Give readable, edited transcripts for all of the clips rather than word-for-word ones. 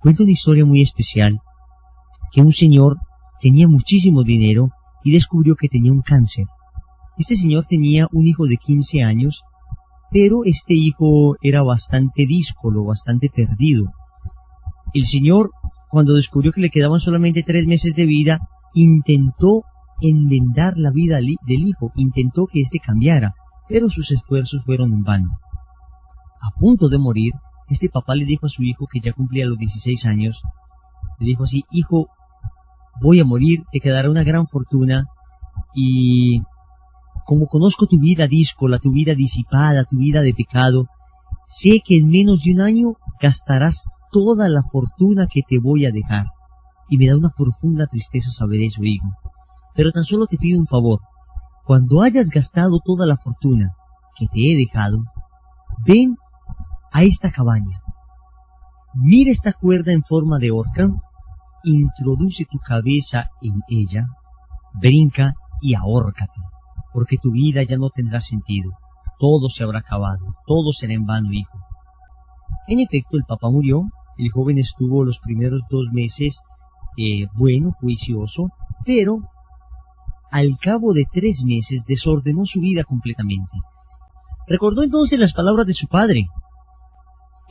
Cuenta una historia muy especial, que un señor tenía muchísimo dinero y descubrió que tenía un cáncer. Este señor tenía un hijo de 15 años, pero este hijo era bastante díscolo, bastante perdido. El señor, cuando descubrió que le quedaban solamente 3 meses de vida, intentó enmendar la vida del hijo, intentó que éste cambiara, pero sus esfuerzos fueron en vano. A punto de morir, este papá le dijo a su hijo, que ya cumplía los 16 años, le dijo así: hijo, voy a morir, te quedará una gran fortuna, y como conozco tu vida díscola, tu vida disipada, tu vida de pecado, sé que en menos de un año gastarás toda la fortuna que te voy a dejar. Y me da una profunda tristeza saber eso, hijo. Pero tan solo te pido un favor. Cuando hayas gastado toda la fortuna que te he dejado, ven a esta cabaña. Mira esta cuerda en forma de horca, introduce tu cabeza en ella, brinca y ahórcate, porque tu vida ya no tendrá sentido. Todo se habrá acabado, todo será en vano, hijo. En efecto, el papá murió. El joven estuvo los primeros 2 meses juicioso, pero al cabo de 3 meses desordenó su vida completamente. Recordó entonces las palabras de su padre.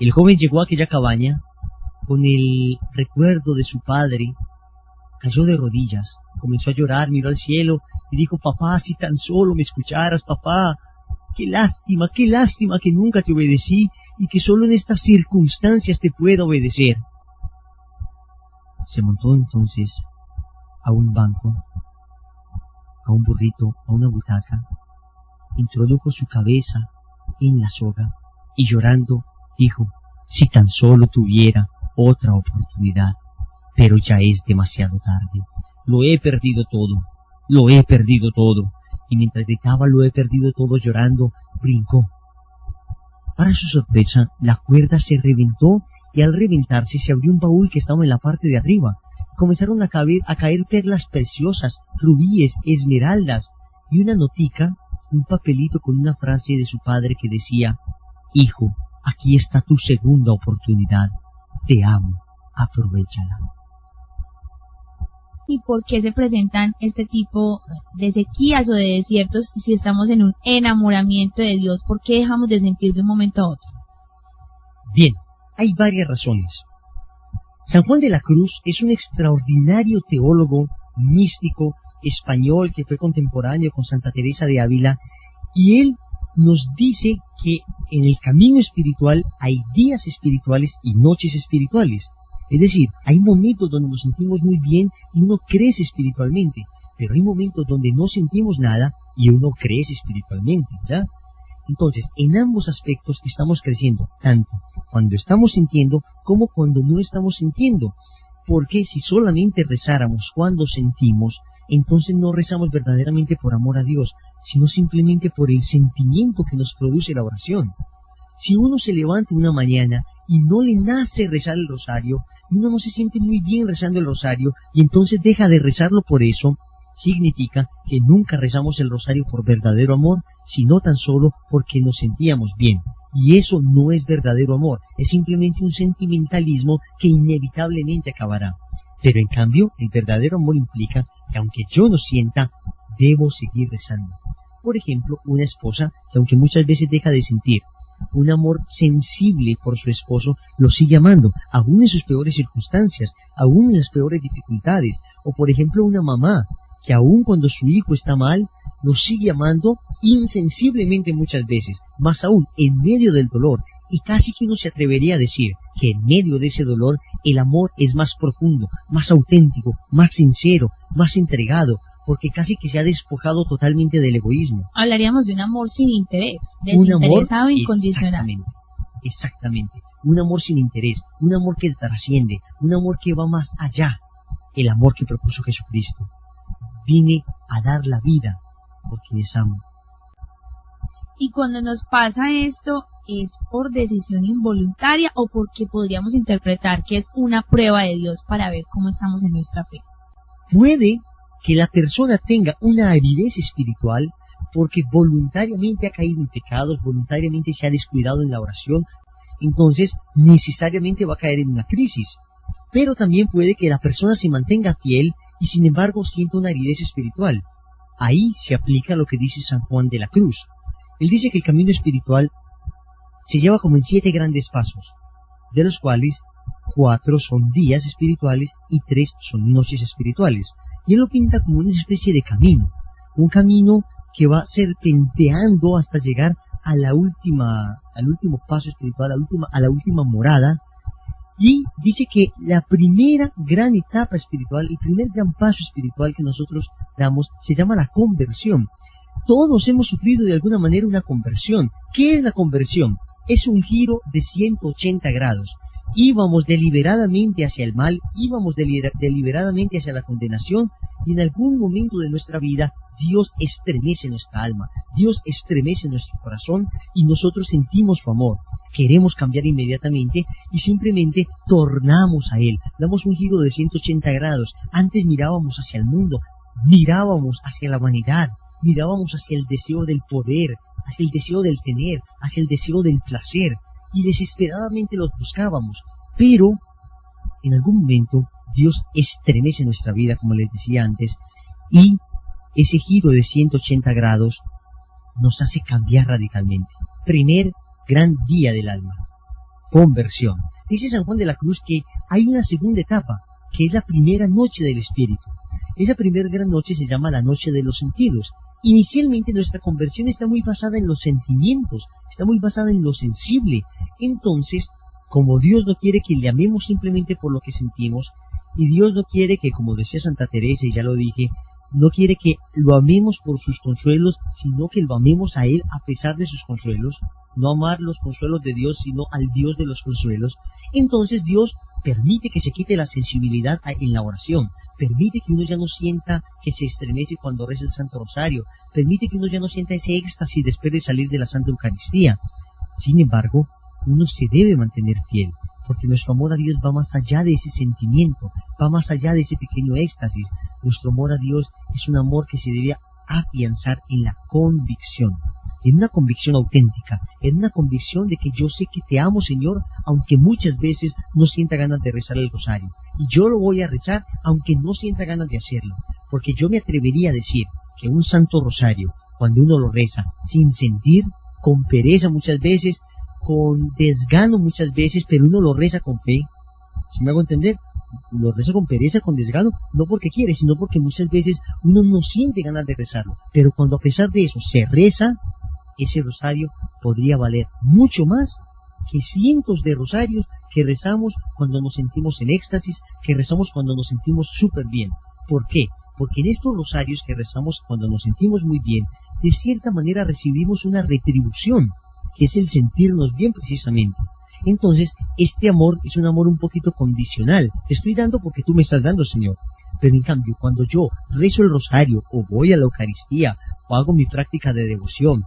El joven llegó a aquella cabaña con el recuerdo de su padre, cayó de rodillas, comenzó a llorar, miró al cielo y dijo: papá, si tan solo me escucharas, papá, qué lástima que nunca te obedecí y que solo en estas circunstancias te pueda obedecer. Se montó entonces a un banco, a un burrito, a una butaca, introdujo su cabeza en la soga y llorando dijo: si tan solo tuviera otra oportunidad, pero ya es demasiado tarde, lo he perdido todo, lo he perdido todo. Y mientras gritaba lo he perdido todo llorando, brincó. Para su sorpresa, la cuerda se reventó y al reventarse se abrió un baúl que estaba en la parte de arriba. Comenzaron a caer perlas preciosas, rubíes, esmeraldas y una notica, un papelito con una frase de su padre que decía: hijo, aquí está tu segunda oportunidad, te amo, aprovéchala. ¿Y por qué se presentan este tipo de sequías o de desiertos si estamos en un enamoramiento de Dios? ¿Por qué dejamos de sentir de un momento a otro? Bien, hay varias razones. San Juan de la Cruz es un extraordinario teólogo místico español que fue contemporáneo con Santa Teresa de Ávila, y él nos dice que en el camino espiritual hay días espirituales y noches espirituales. Es decir, hay momentos donde nos sentimos muy bien y uno crece espiritualmente, pero hay momentos donde no sentimos nada y uno crece espiritualmente, ¿ya? Entonces, en ambos aspectos estamos creciendo, tanto cuando estamos sintiendo como cuando no estamos sintiendo. Porque si solamente rezáramos cuando sentimos, entonces no rezamos verdaderamente por amor a Dios, sino simplemente por el sentimiento que nos produce la oración. Si uno se levanta una mañana y no le nace rezar el rosario, y uno no se siente muy bien rezando el rosario, y entonces deja de rezarlo por eso, significa que nunca rezamos el rosario por verdadero amor, sino tan solo porque nos sentíamos bien. Y eso no es verdadero amor, es simplemente un sentimentalismo que inevitablemente acabará. Pero en cambio, el verdadero amor implica que aunque yo no sienta, debo seguir rezando. Por ejemplo, una esposa que aunque muchas veces deja de sentir un amor sensible por su esposo, lo sigue amando, aún en sus peores circunstancias, aún en las peores dificultades. O por ejemplo, una mamá que aún cuando su hijo está mal, lo sigue amando insensiblemente muchas veces, más aún en medio del dolor, y casi que uno se atrevería a decir que en medio de ese dolor el amor es más profundo, más auténtico, más sincero, más entregado, porque casi que se ha despojado totalmente del egoísmo. Hablaríamos de un amor sin interés, desinteresado e incondicional. Exactamente, un amor sin interés, un amor que trasciende, un amor que va más allá, el amor que propuso Jesucristo. Vine a dar la vida por quienes amo. Y cuando nos pasa esto, ¿es por decisión involuntaria o porque podríamos interpretar que es una prueba de Dios para ver cómo estamos en nuestra fe? Puede que la persona tenga una aridez espiritual porque voluntariamente ha caído en pecados, voluntariamente se ha descuidado en la oración, entonces necesariamente va a caer en una crisis. pero también puede que la persona se mantenga fiel y sin embargo sienta una aridez espiritual. Ahí se aplica lo que dice San Juan de la Cruz. Él dice que el camino espiritual se lleva como en 7 grandes pasos, de los cuales 4 son días espirituales y 3 son noches espirituales. Y él lo pinta como una especie de camino, un camino que va serpenteando hasta llegar a al último paso espiritual, a la última morada. Y dice que la primera gran etapa espiritual, el primer gran paso espiritual que nosotros damos, se llama la conversión. Todos hemos sufrido de alguna manera una conversión. ¿Qué es la conversión? Es un giro de 180 grados. Íbamos deliberadamente hacia el mal, íbamos deliberadamente hacia la condenación, y en algún momento de nuestra vida Dios estremece nuestra alma, Dios estremece nuestro corazón y nosotros sentimos su amor. Queremos cambiar inmediatamente y simplemente tornamos a Él. Damos un giro de 180 grados. Antes mirábamos hacia el mundo, mirábamos hacia la vanidad, mirábamos hacia el deseo del poder, hacia el deseo del tener, hacia el deseo del placer, y desesperadamente los buscábamos. Pero en algún momento Dios estremece nuestra vida, como les decía antes, y ese giro de 180 grados nos hace cambiar radicalmente. Primer gran día del alma, conversión. Dice San Juan de la Cruz que hay una segunda etapa, que es la primera noche del Espíritu. Esa primera gran noche se llama la noche de los sentidos. Inicialmente nuestra conversión está muy basada en los sentimientos, está muy basada en lo sensible. Entonces, como Dios no quiere que le amemos simplemente por lo que sentimos, y Dios no quiere que, como decía Santa Teresa, y ya lo dije, no quiere que lo amemos por sus consuelos, sino que lo amemos a Él a pesar de sus consuelos, no amar los consuelos de Dios, sino al Dios de los consuelos. Entonces Dios permite que se quite la sensibilidad en la oración, permite que uno ya no sienta que se estremece cuando reza el Santo Rosario, permite que uno ya no sienta ese éxtasis después de salir de la Santa Eucaristía. Sin embargo, uno se debe mantener fiel, porque nuestro amor a Dios va más allá de ese sentimiento, va más allá de ese pequeño éxtasis. Nuestro amor a Dios es un amor que se debe afianzar en la convicción, en una convicción auténtica, en una convicción de que yo sé que te amo, Señor, aunque muchas veces no sienta ganas de rezar el rosario. Y yo lo voy a rezar aunque no sienta ganas de hacerlo, porque yo me atrevería a decir que un santo rosario, cuando uno lo reza sin sentir, con pereza muchas veces, con desgano muchas veces, pero uno lo reza con fe. ¿Sí me hago entender? Lo reza con pereza, con desgano, no porque quiere, sino porque muchas veces uno no siente ganas de rezarlo. Pero cuando a pesar de eso se reza, ese rosario podría valer mucho más que cientos de rosarios que rezamos cuando nos sentimos en éxtasis, que rezamos cuando nos sentimos súper bien. ¿Por qué? Porque en estos rosarios que rezamos cuando nos sentimos muy bien, de cierta manera recibimos una retribución, que es el sentirnos bien precisamente. Entonces, este amor es un amor un poquito condicional. Te estoy dando porque tú me estás dando, Señor. Pero en cambio, cuando yo rezo el rosario, o voy a la Eucaristía, o hago mi práctica de devoción,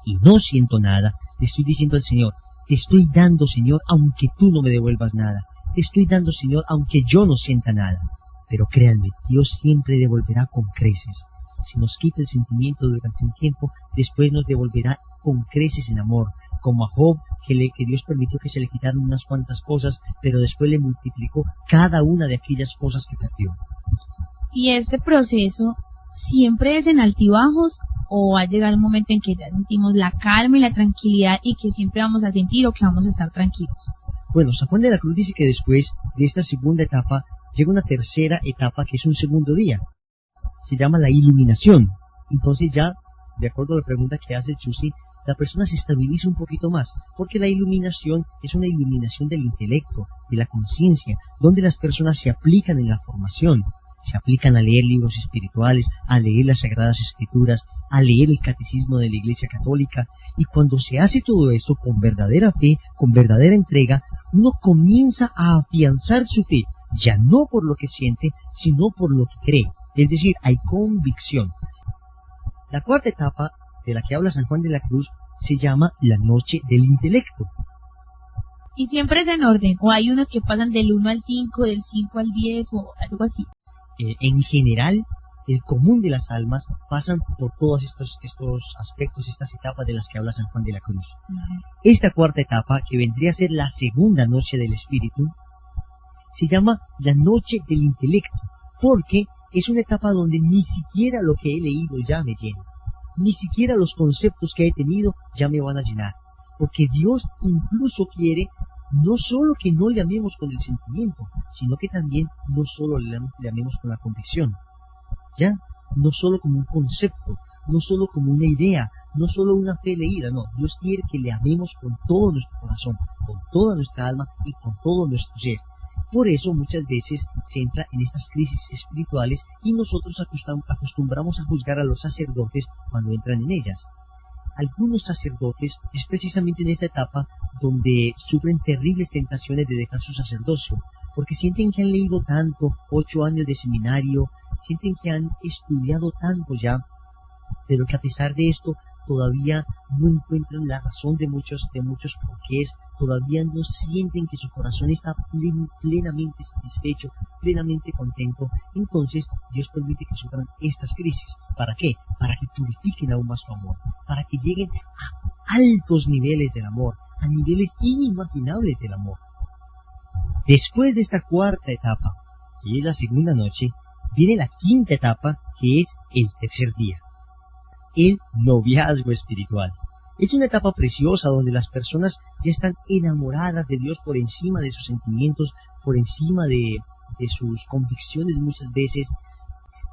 y no siento nada, le estoy diciendo al Señor, te estoy dando, Señor, aunque tú no me devuelvas nada. Te estoy dando, Señor, aunque yo no sienta nada. Pero créanme, Dios siempre devolverá con creces. Si nos quita el sentimiento durante un tiempo, después nos devolverá con creces en amor, como a Job, que Dios permitió que se le quitaran unas cuantas cosas, pero después le multiplicó cada una de aquellas cosas que perdió. ¿Y este proceso siempre es en altibajos o va a llegar un momento en que ya sentimos la calma y la tranquilidad y que siempre vamos a sentir o que vamos a estar tranquilos? Bueno, San Juan de la Cruz dice que después de esta segunda etapa llega una tercera etapa que es un segundo día. Se llama la iluminación. Entonces ya, de acuerdo a la pregunta que hace Chusi, la persona se estabiliza un poquito más, porque la iluminación es una iluminación del intelecto, de la conciencia, donde las personas se aplican en la formación, se aplican a leer libros espirituales, a leer las Sagradas Escrituras, a leer el Catecismo de la Iglesia Católica, y cuando se hace todo esto con verdadera fe, con verdadera entrega, uno comienza a afianzar su fe, ya no por lo que siente, sino por lo que cree, es decir, hay convicción. La cuarta etapa de la que habla San Juan de la Cruz se llama la noche del intelecto. ¿Y siempre es en orden? ¿O hay unos que pasan del 1 al 5, del 5 al 10 o algo así? En general, el común de las almas pasan por todos estos aspectos, estas etapas de las que habla San Juan de la Cruz. Esta cuarta etapa, que vendría a ser la segunda noche del Espíritu, Se llama la noche del intelecto, porque es una etapa donde ni siquiera lo que he leído ya me llena. Ni siquiera los conceptos que he tenido ya me van a llenar. Porque Dios incluso quiere no solo que no le amemos con el sentimiento, sino que también no solo le amemos con la convicción. ¿Ya? No solo como un concepto, no solo como una idea, no solo una fe leída, no. Dios quiere que le amemos con todo nuestro corazón, con toda nuestra alma y con todo nuestro ser. Por eso muchas veces se entra en estas crisis espirituales y nosotros acostumbramos a juzgar a los sacerdotes cuando entran en ellas. Algunos sacerdotes es precisamente en esta etapa donde sufren terribles tentaciones de dejar su sacerdocio, porque sienten que han leído tanto, 8 años de seminario, sienten que han estudiado tanto ya, pero que a pesar de esto todavía no encuentran la razón de muchos porqués, todavía no sienten que su corazón está plenamente satisfecho, plenamente contento. Entonces Dios permite que sufran estas crisis. ¿Para qué? Para que purifiquen aún más su amor, para que lleguen a altos niveles del amor, a niveles inimaginables del amor. Después de esta cuarta etapa, que es la segunda noche, viene la quinta etapa, que es el tercer día. El noviazgo espiritual. Es una etapa preciosa donde las personas ya están enamoradas de Dios por encima de sus sentimientos, por encima de sus convicciones muchas veces.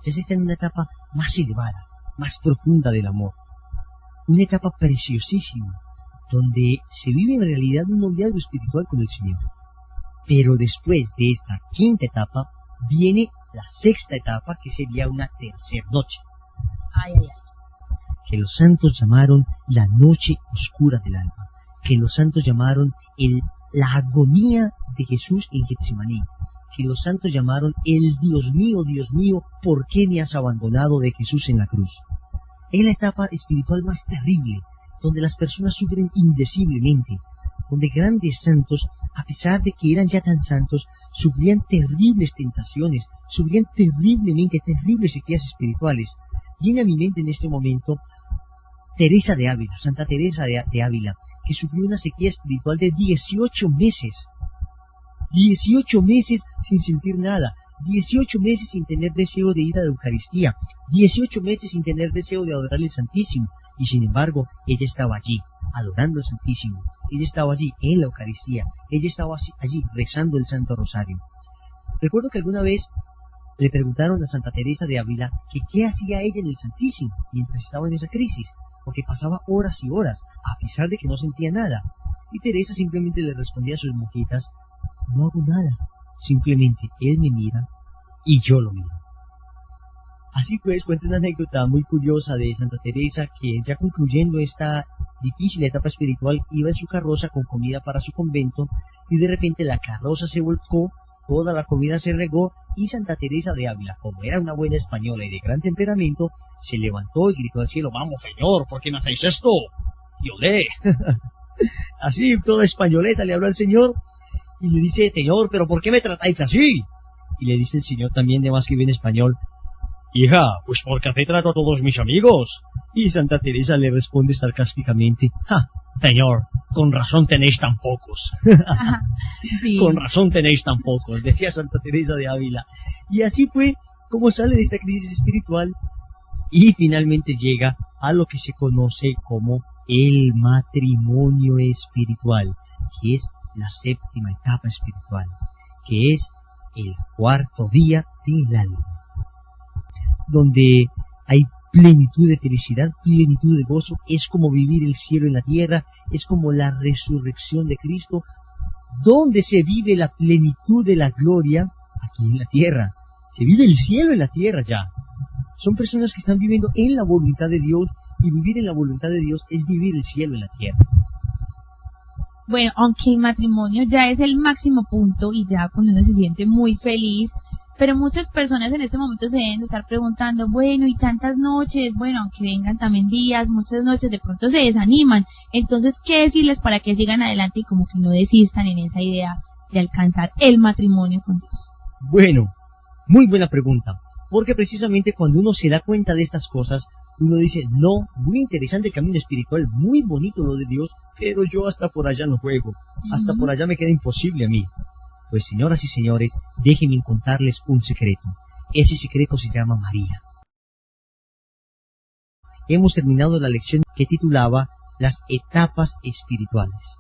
Ya se está en una etapa más elevada, más profunda del amor. Una etapa preciosísima, donde se vive en realidad un noviazgo espiritual con el Señor. Pero después de esta quinta etapa, viene la sexta etapa, que sería una tercera noche. Ay, ay, ay. Que los santos llamaron la noche oscura del alma, que los santos llamaron la agonía de Jesús en Getsemaní, que los santos llamaron el Dios mío, ¿por qué me has abandonado de Jesús en la cruz? Es la etapa espiritual más terrible, donde las personas sufren indeciblemente, donde grandes santos, a pesar de que eran ya tan santos, sufrían terribles tentaciones, sufrían terribles sequías espirituales. Viene a mi mente en este momento Teresa de Ávila, Santa Teresa de Ávila, que sufrió una sequía espiritual de 18 meses. 18 meses sin sentir nada, 18 meses sin tener deseo de ir a la Eucaristía, 18 meses sin tener deseo de adorar al Santísimo, y sin embargo, ella estaba allí, adorando al Santísimo, ella estaba allí en la Eucaristía, ella estaba allí rezando el Santo Rosario. Recuerdo que alguna vez le preguntaron a Santa Teresa de Ávila que qué hacía ella en el Santísimo mientras estaba en esa crisis, porque pasaba horas y horas, a pesar de que no sentía nada. Y Teresa simplemente le respondía a sus monjitas: no hago nada, simplemente él me mira y yo lo miro. Así pues, cuento una anécdota muy curiosa de Santa Teresa, que ya concluyendo esta difícil etapa espiritual, iba en su carroza con comida para su convento, y de repente la carroza se volcó, toda la comida se regó, y Santa Teresa de Ávila, como era una buena española y de gran temperamento, se levantó y gritó al cielo: vamos, Señor, ¿por qué me hacéis esto? Y olé. Así, toda españoleta le habló al Señor, y le dice: Señor, ¿pero por qué me tratáis así? Y le dice el Señor también, de más que bien español: hija, pues porque así trato a todos mis amigos. Y Santa Teresa le responde sarcásticamente: Señor, con razón tenéis tan pocos. Sí. Con razón tenéis tan pocos, decía Santa Teresa de Ávila. Y así fue como sale de esta crisis espiritual y finalmente llega a lo que se conoce como el matrimonio espiritual, que es la séptima etapa espiritual, que es el cuarto día del alma, donde hay plenitud de felicidad, plenitud de gozo. Es como vivir el cielo en la tierra, es como la resurrección de Cristo, donde se vive la plenitud de la gloria aquí en la tierra. Se vive el cielo en la tierra ya. Son personas que están viviendo en la voluntad de Dios, y vivir en la voluntad de Dios es vivir el cielo en la tierra. Bueno, aunque el matrimonio ya es el máximo punto y ya cuando uno se siente muy feliz, pero muchas personas en este momento se deben de estar preguntando: bueno, y tantas noches, bueno, aunque vengan también días, muchas noches, de pronto se desaniman. Entonces, ¿qué decirles para que sigan adelante y como que no desistan en esa idea de alcanzar el matrimonio con Dios? Bueno, muy buena pregunta, porque precisamente cuando uno se da cuenta de estas cosas, uno dice: no, muy interesante el camino espiritual, muy bonito lo de Dios, pero yo hasta por allá no juego, hasta por allá me queda imposible a mí. Pues señoras y señores, déjenme contarles un secreto. Ese secreto se llama María. Hemos terminado la lección que titulaba Las etapas espirituales.